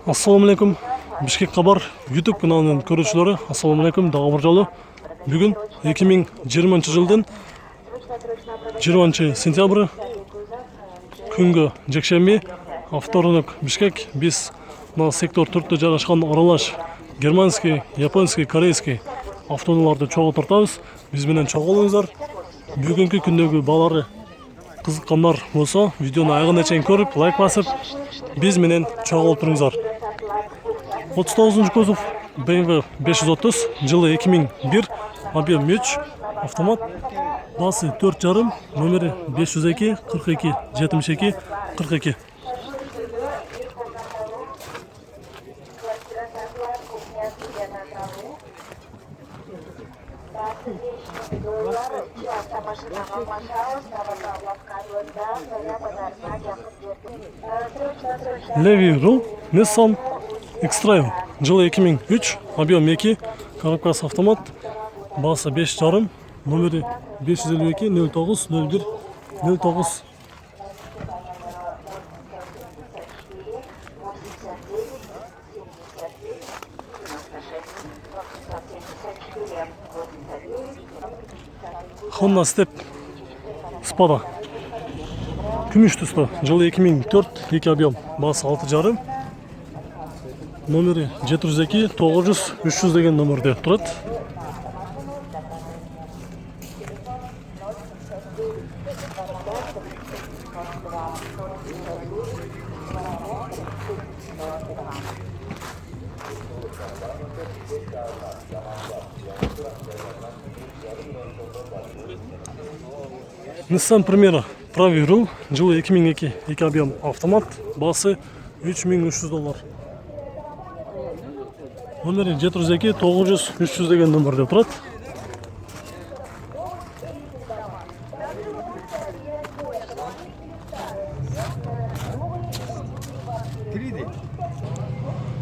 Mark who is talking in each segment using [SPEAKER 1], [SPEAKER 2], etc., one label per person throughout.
[SPEAKER 1] Assalamu alaikum. Bishkek Xabar YouTube kanalının көрүүчүлөрү, assalamu alaikum. Дагы бир жолу бүгүн 2020-жылдын 20-сентябры күнгө жекшемби авторунок Бишкек. Биз мына сектор 4-тө жайгашкан аралаш германский, японский, корейский автоунааларды чогуу тартабыз. Биз менен чогуу болуңуздар. Бүгүнкү күндөгү баалары кызыккандар болсо, видеону аягына чейин көрүп, лайк басып, биз менен чогуу отуруңуздар. 39 кузов BMW 530, жылы 2001, объем 3, автомат, басы 4,5, номери 502 42 72 42. Леви рул Nissan X-Trail, жылы 2003, объем 2, коробкасы автомат, басы 5,5, номери 552 09 01 09. Honda Step Spada, күмүш түстө, жылы 2004, 2 объем, басы 6,5, номери 702 900 300 деген номерде турат. Nissan Primera правый руль, жылы 2002, 2 объем, автомат, басы $3300. Номери 702 900 300 деген номерде турат.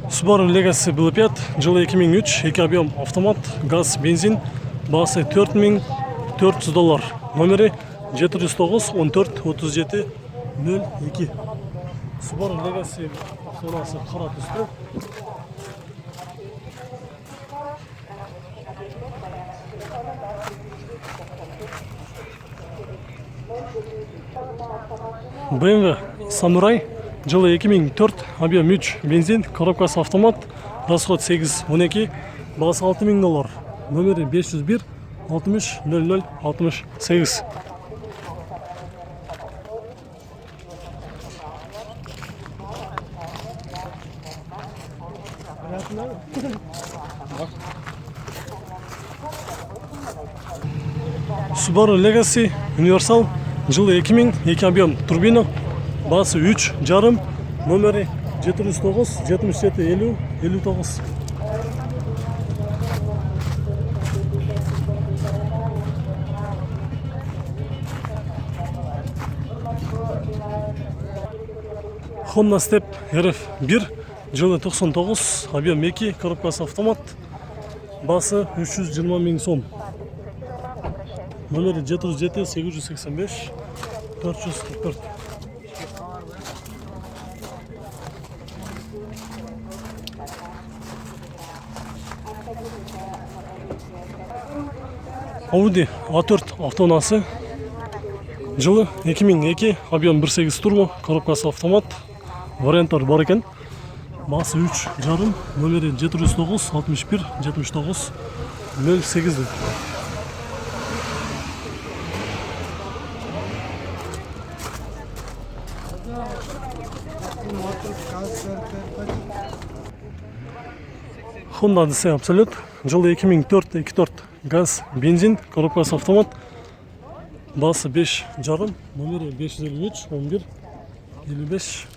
[SPEAKER 1] Subaru Legacy B5, жылы 2003, 2 объем, автомат, газ, бензин, басы $4400. Номери 709 14 37 02. Subaru Legacy автоунасы кара түстө. BMW Samurai, жылы 2004, объем 3, бензин, коробкасы автомат, расход 812, басы $6000. Номери 501 60 00 68. Subaru Legacy Universal, жылы 2000, 2 объем, турбина, басы 3,5, номери 709 77 50 59. Honda Step RF1, жылы 99, объем 2, коробкасы автомат, басы 320 000 сом. Номери 707 885 444. Audi A4 автоунасы, жылы 2002, объем 1.8 турбо, коробкасы автомат, варианттар бар екен. Басы 3,5, номери 709 61 79 08. Honda Odyssey Absolute, жылы 2004 2.4, газ, бензин, коробкасы автомат, басы 5,5, номери 553 11 55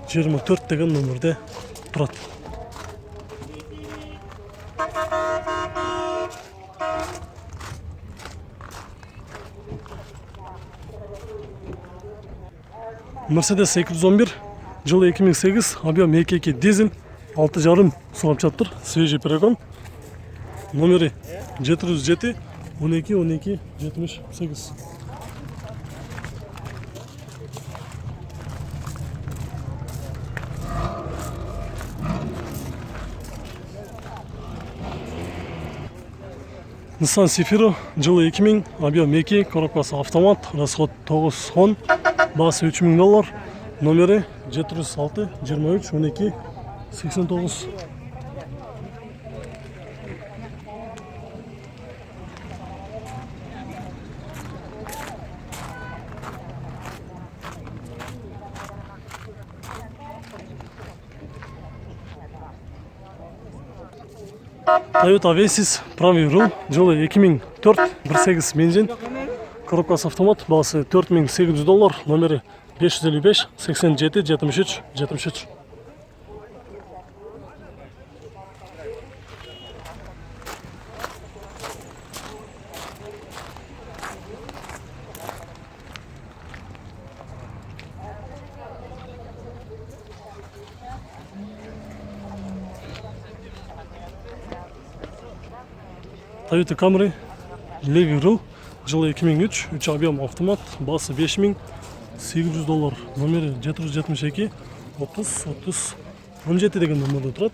[SPEAKER 1] 24 деген номерде турат. Mercedes 211, жылы 2008, объем 2.2 дизель, 6,5 сұрап жатыр, свежий перегон. Номері 707 12 12 78. Nissan Sefiro жылы 2000, объем 2, коробкасы автомат, расход 910, басы $3000, номері 706 23 12 89. Toyota Vesis правый руль жылы 2004, 1.8 бензин, коробкасы автомат, басы $4800, номері 555 87 73 73. Toyota Camry левый руль жылы 2003, 3 объем автомат, басы $5800, номері 772 30 30 17 деген номерде тұрады.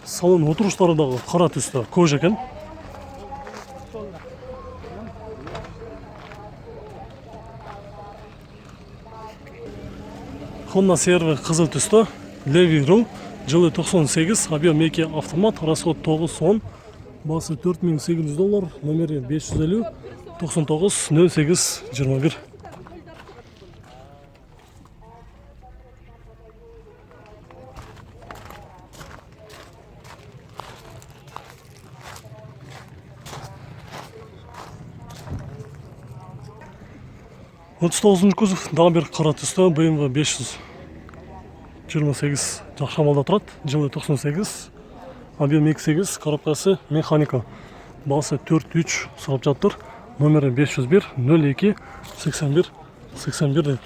[SPEAKER 1] Салон отырыштары дағы қара түсті кожа екен. Honda CR-V қызыл түсті, левый руль жылы 98, объем 2 автомат, расход 910, басы $4800, номері 550 99 08 21. Отыз тоғызыншы кузов, дағы бір қара түсті BMW 528 жақсы амалда тұрады, жылы 98, объем 2.8, коробкасы механика, басы 4.3 сұрап жатыр, номері 501 02 81 81 дейді.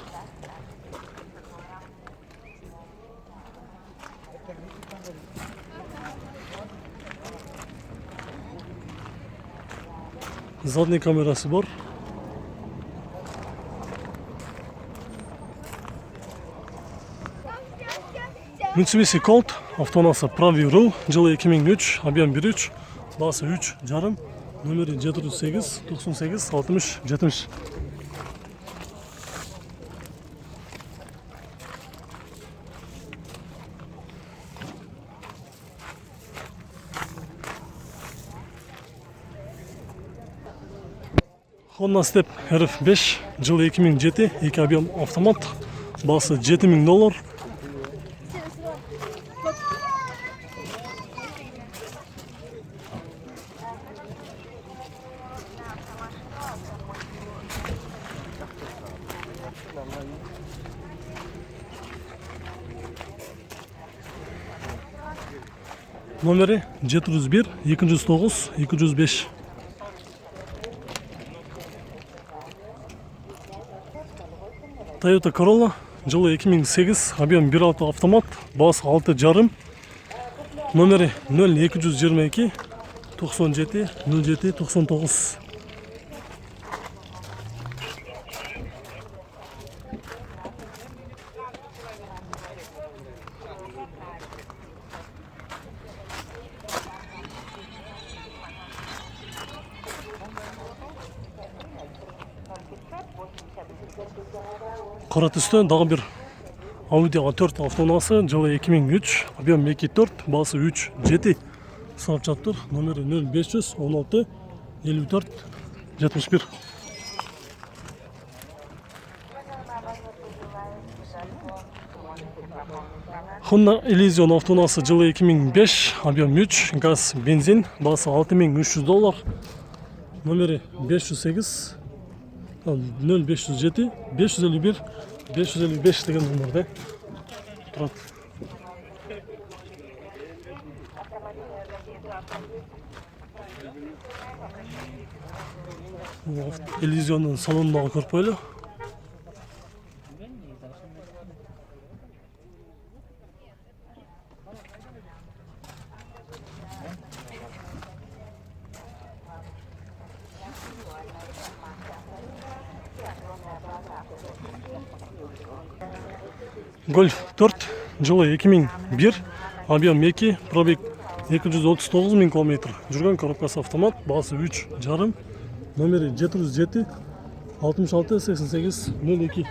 [SPEAKER 1] Задний камерасы бар. Mitsubishi Colt, автонасы правый руль, жылы 2003, объем 1.3, басы 3.5, номері 708 98 60 70. Honda Step RF5, жылы 2007, 2 объем автомат, басы $7000. Номері 701 209 205. Toyota Corolla жылы 2008, объем 1.6 автомат, басы 6.5, номері 0222 97 07 99. Қара түсті дағы бір Audi A4 автонасы жылы 2003, объем 2.4, басы 3.7 сұрап жатыр, номері 0500 16 54 71. Honda Elysion автонасы жылы 2005, объем 3, газ, бензин, басы $6300, номері 508 0507 551 555 деген номерде тұрады. Elysion'un салонындағы көріп қойлы. Golf 4 жылы 2001, объем 2, пробег 239 000 kilometr жүрген, коробкасы автомат, басы 3,5, номері 707 66 88 02.